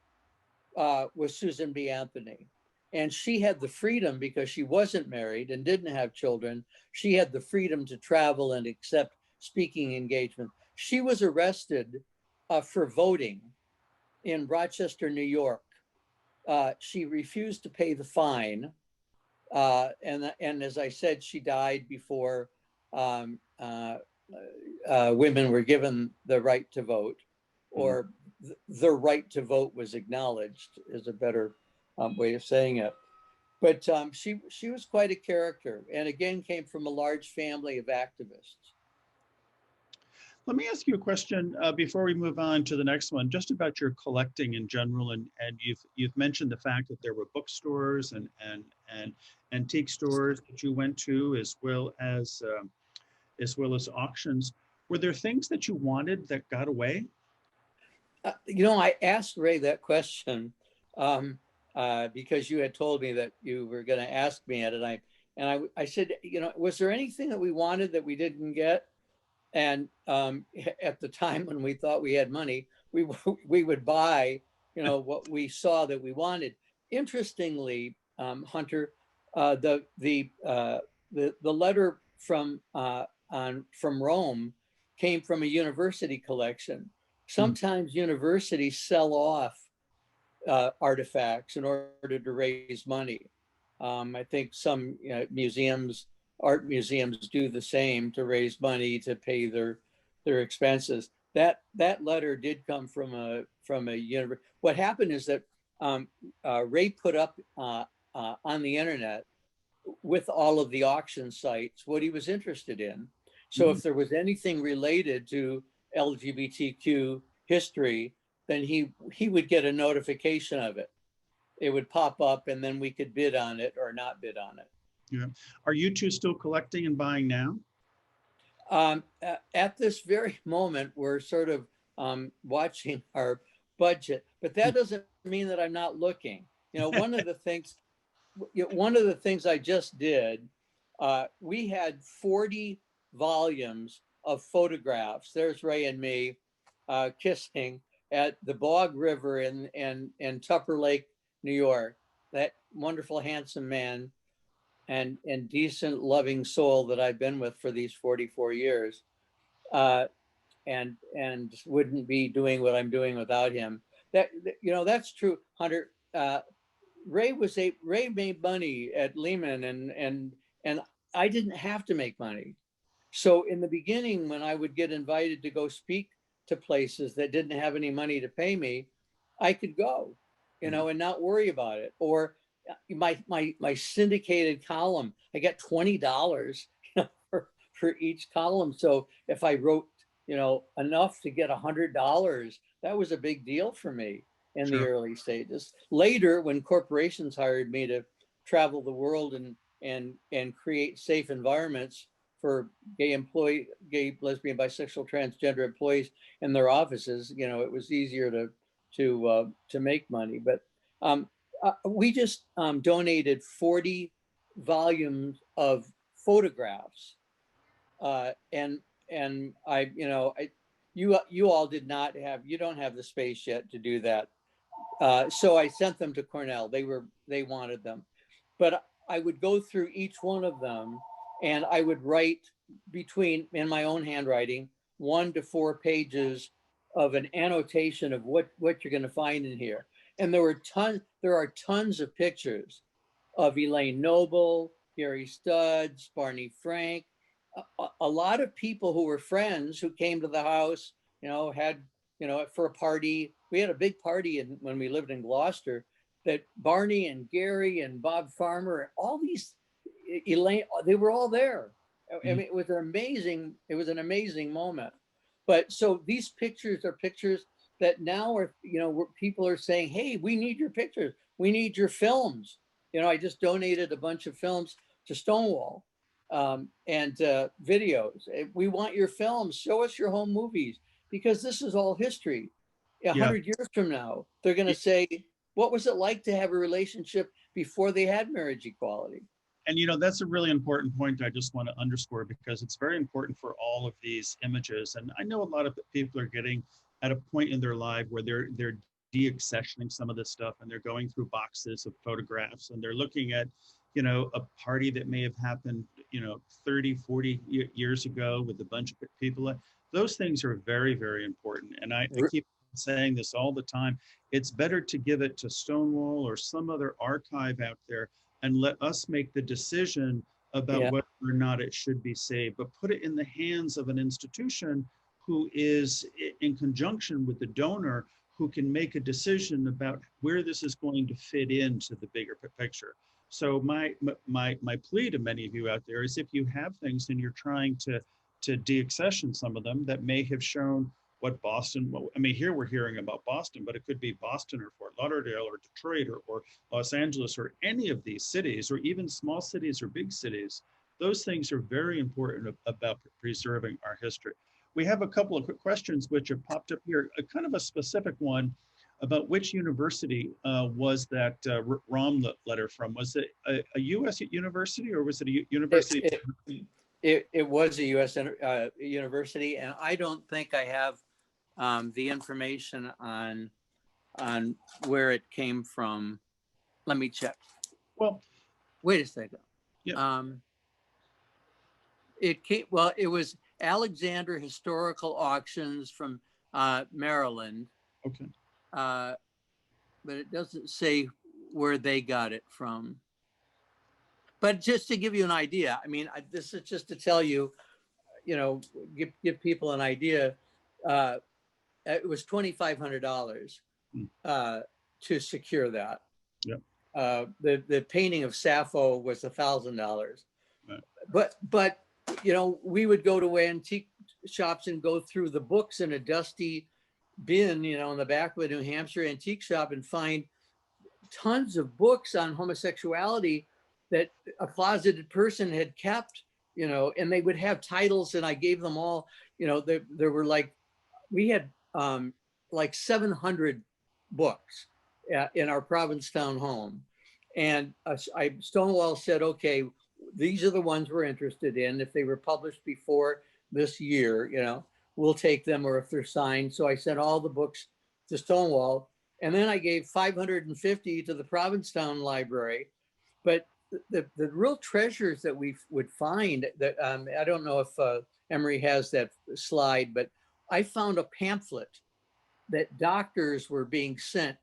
was Susan B. Anthony. And she had the freedom, because she wasn't married and didn't have children, she had the freedom to travel and accept speaking engagement. She was arrested for voting in Rochester, New York. She refused to pay the fine. And as I said, she died before women were given the right to vote, or the right to vote was acknowledged, is a better way of saying it. But she was quite a character, and again came from a large family of activists. Let me ask you a question before we move on to the next one, just about your collecting in general. And you've mentioned the fact that there were bookstores and antique stores that you went to, as well as auctions. Were there things that you wanted that got away? You know, I asked Ray that question because you had told me that you were going to ask me it, and I said, you know, was there anything that we wanted that we didn't get? And at the time when we thought we had money, we would buy what we saw that we wanted. Interestingly, Hunter, the letter from Rome came from a university collection. Sometimes universities sell off artifacts in order to raise money. I think some museums, art museums, do the same to raise money to pay their expenses. That letter did come from a university. What happened is that Ray put up on the internet with all of the auction sites what he was interested in. So if there was anything related to LGBTQ history, then he would get a notification of it. It would pop up, and then we could bid on it or not bid on it. Yeah. Are you two still collecting and buying now? At this very moment, we're sort of watching our budget, but that doesn't mean that I'm not looking. One of the things I just did, we had 40 volumes of photographs. There's Ray and me kissing at the Bog River in Tupper Lake, New York. That wonderful, handsome man and decent, loving soul that I've been with for these 44 years, and wouldn't be doing what I'm doing without him. That's true, Hunter. Ray made money at Lehman, and I didn't have to make money. So in the beginning, when I would get invited to go speak to places that didn't have any money to pay me, I could go, and not worry about it. Or my syndicated column, I got $20 for each column. So if I wrote, enough to get $100, that was a big deal for me in the early stages. Later, when corporations hired me to travel the world and create safe environments for gay, lesbian, bisexual, transgender employees in their offices, it was easier to make money. But we just donated 40 volumes of photographs, and you all did not have, you don't have the space yet to do that. So I sent them to Cornell. They wanted them, but I would go through each one of them, and I would write in my own handwriting, 1 to 4 pages of an annotation of what you're going to find in here. And there are tons of pictures of Elaine Noble, Gary Studds, Barney Frank, a lot of people who were friends who came to the house, had, for a party. We had a big party when we lived in Gloucester, that Barney and Gary and Bob Farmer, all these, Elaine, they were all there. I mean, it was an amazing moment. But so these pictures are pictures that now are, where people are saying, hey, we need your pictures. We need your films. I just donated a bunch of films to Stonewall, and videos. We want your films. Show us your home movies, because this is all history. 100 years from now, they're going to say, what was it like to have a relationship before they had marriage equality? And that's a really important point I just want to underscore, because it's very important for all of these images. And I know a lot of people are getting at a point in their life where they're de-accessioning some of this stuff, and they're going through boxes of photographs, and they're looking at a party that may have happened 30, 40 years ago with a bunch of people. Those things are very, very important. And I keep saying this all the time. It's better to give it to Stonewall or some other archive out there and let us make the decision about whether or not it should be saved, but put it in the hands of an institution who is in conjunction with the donor, who can make a decision about where this is going to fit into the bigger picture. So my plea to many of you out there is, if you have things and you're trying to de-accession some of them that may have shown what Boston, I mean, here we're hearing about Boston, but it could be Boston or Fort Lauderdale or Detroit or Los Angeles or any of these cities, or even small cities or big cities. Those things are very important about preserving our history. We have a couple of quick questions which have popped up here, a kind of a specific one about which university was that ROM letter from. Was it a U.S. university, or was it a university? It was a U.S. University, and I don't think I have the information on on where it came from. Let me check. Well, Wait a second. yeah. It was Alexander Historical Auctions from Maryland, Okay. but it doesn't say where they got it from. But just to give you an idea, I mean, this is just to tell you, give people an idea. It was $2,500 to secure that. Yep. The painting of Sappho was $1,000. Right. But we would go to antique shops and go through the books in a dusty bin, in the back of a New Hampshire antique shop and find tons of books on homosexuality that a closeted person had kept, and they would have titles, and I gave them all, there were we had like 700 books in our Provincetown home. And Stonewall said, okay, these are the ones we're interested in. If they were published before this year, we'll take them, or if they're signed. So I sent all the books to Stonewall. And then I gave 550 to the Provincetown Library. But the real treasures that we would find that, I don't know if Emery has that slide, but I found a pamphlet that doctors were being sent,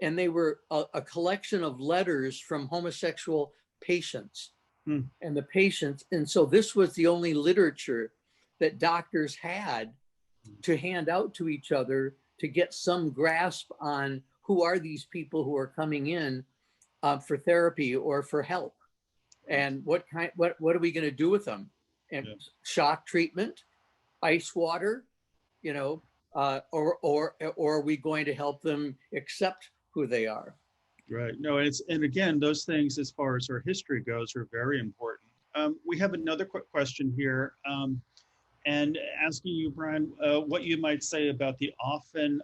and they were a collection of letters from homosexual patients and the patients. And so this was the only literature that doctors had to hand out to each other to get some grasp on who are these people who are coming in for therapy or for help, and what are we going to do with them? And shock treatment, ice water, or are we going to help them accept who they are? Right. No, and again, those things, as far as our history goes, are very important. We have another quick question here, and asking you, Brian, what you might say about the often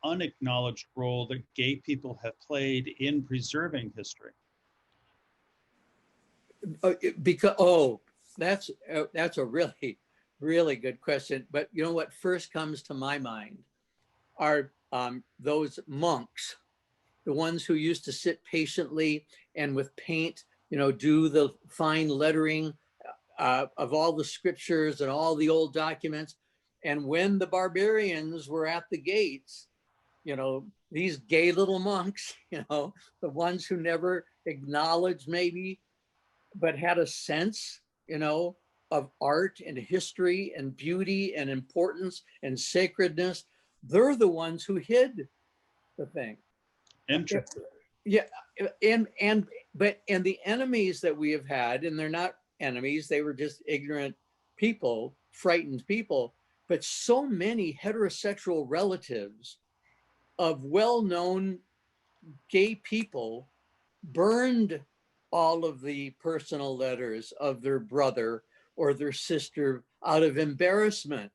unacknowledged role that gay people have played in preserving history. That's a really, really good question. But what first comes to my mind are those monks, the ones who used to sit patiently and with paint, do the fine lettering of all the scriptures and all the old documents. And when the barbarians were at the gates, these gay little monks, the ones who never acknowledged maybe, but had a sense, of art and history and beauty and importance and sacredness, they're the ones who hid the thing. Interesting. Yeah, and the enemies that we have had, and they're not enemies, they were just ignorant people, frightened people, but so many heterosexual relatives of well-known gay people burned all of the personal letters of their brother or their sister out of embarrassment,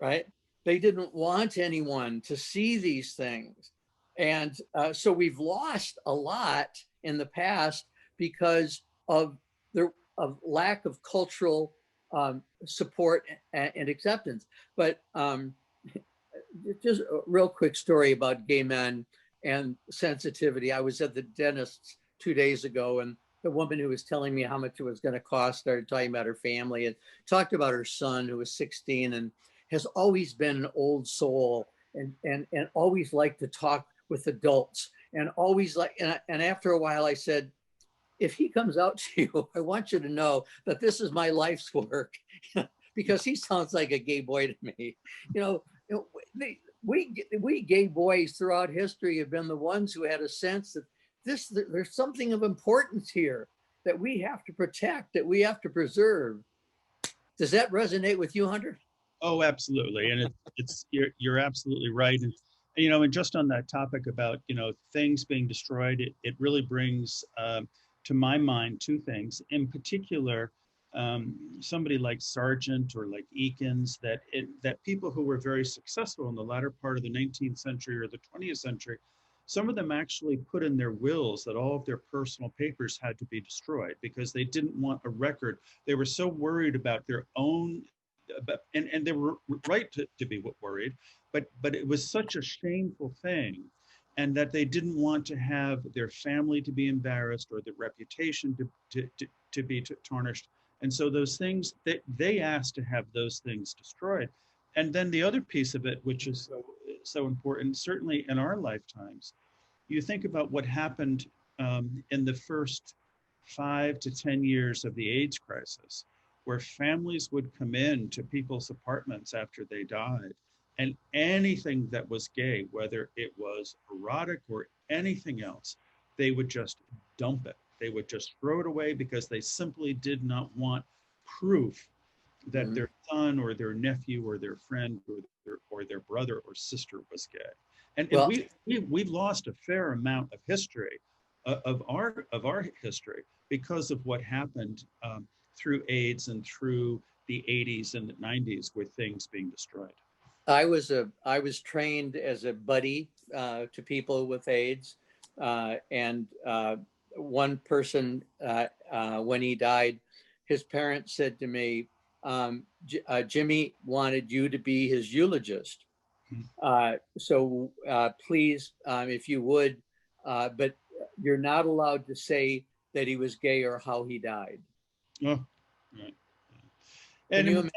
right? They didn't want anyone to see these things. And so we've lost a lot in the past because of lack of cultural support and acceptance. But just a real quick story about gay men and sensitivity. I was at the dentist's 2 days ago, and the woman who was telling me how much it was going to cost started talking about her family and talked about her son, who was 16 and has always been an old soul and always liked to talk with adults, and always and after a while I said, if he comes out to you, I want you to know that this is my life's work, because he sounds like a gay boy to me. We gay boys throughout history have been the ones who had a sense that there's something of importance here that we have to protect, that we have to preserve. Does that resonate with you, Hunter? Oh, absolutely. And you're absolutely right. And and just on that topic about things being destroyed, it really brings to my mind two things. In particular, somebody like Sargent or like Eakins, that people who were very successful in the latter part of the 19th century or the 20th century, some of them actually put in their wills that all of their personal papers had to be destroyed because they didn't want a record. They were so worried about their own, and they were right to be worried, but it was such a shameful thing and that they didn't want to have their family to be embarrassed or their reputation to be tarnished. And so those things, that they asked to have those things destroyed. And then the other piece of it, which is so important, certainly in our lifetimes, you think about what happened in the first 5 to 10 years of the AIDS crisis, where families would come in to people's apartments after they died, and anything that was gay, whether it was erotic or anything else, they would just dump it. They would just throw it away because they simply did not want proof that their son or their nephew or their friend or their brother or sister was gay. And Well, we've lost a fair amount of history of our history because of what happened through AIDS and through the 80s and the 90s with things being destroyed. I was trained as a buddy to people with AIDS, and one person when he died, his parents said to me, Jimmy wanted you to be his eulogist. So please, if you would, but you're not allowed to say that he was gay or how he died. Oh, right. And anyway,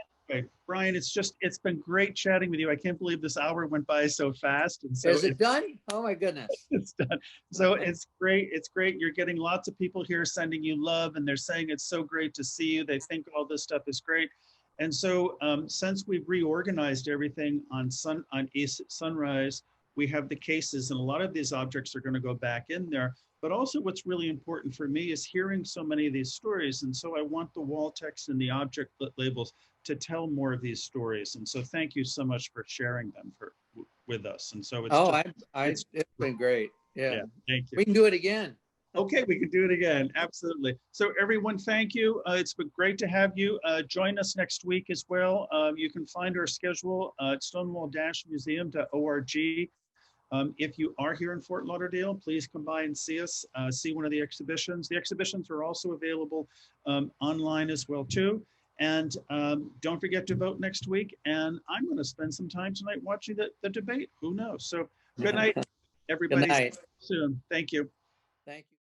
Brian, it's been great chatting with you. I can't believe this hour went by so fast. And so is it done? Oh my goodness. It's done. So it's great. It's great. You're getting lots of people here sending you love, and they're saying it's so great to see you. They think all this stuff is great. And so since we've reorganized everything on East Sunrise, we have the cases, and a lot of these objects are going to go back in there. But also what's really important for me is hearing so many of these stories. And so I want the wall text and the object labels to tell more of these stories. And so thank you so much for sharing them with us. And so it's it's been great. Yeah. Thank you. We can do it again. Okay, we can do it again. Absolutely. So everyone, thank you. It's been great to have you. Join us next week as well. You can find our schedule at stonewall-museum.org. If you are here in Fort Lauderdale, please come by and see us, see one of the exhibitions. The exhibitions are also available online as well too. And don't forget to vote next week. And I'm going to spend some time tonight watching the debate. Who knows? So good night, everybody. Good night. See you soon. Thank you. Thank you.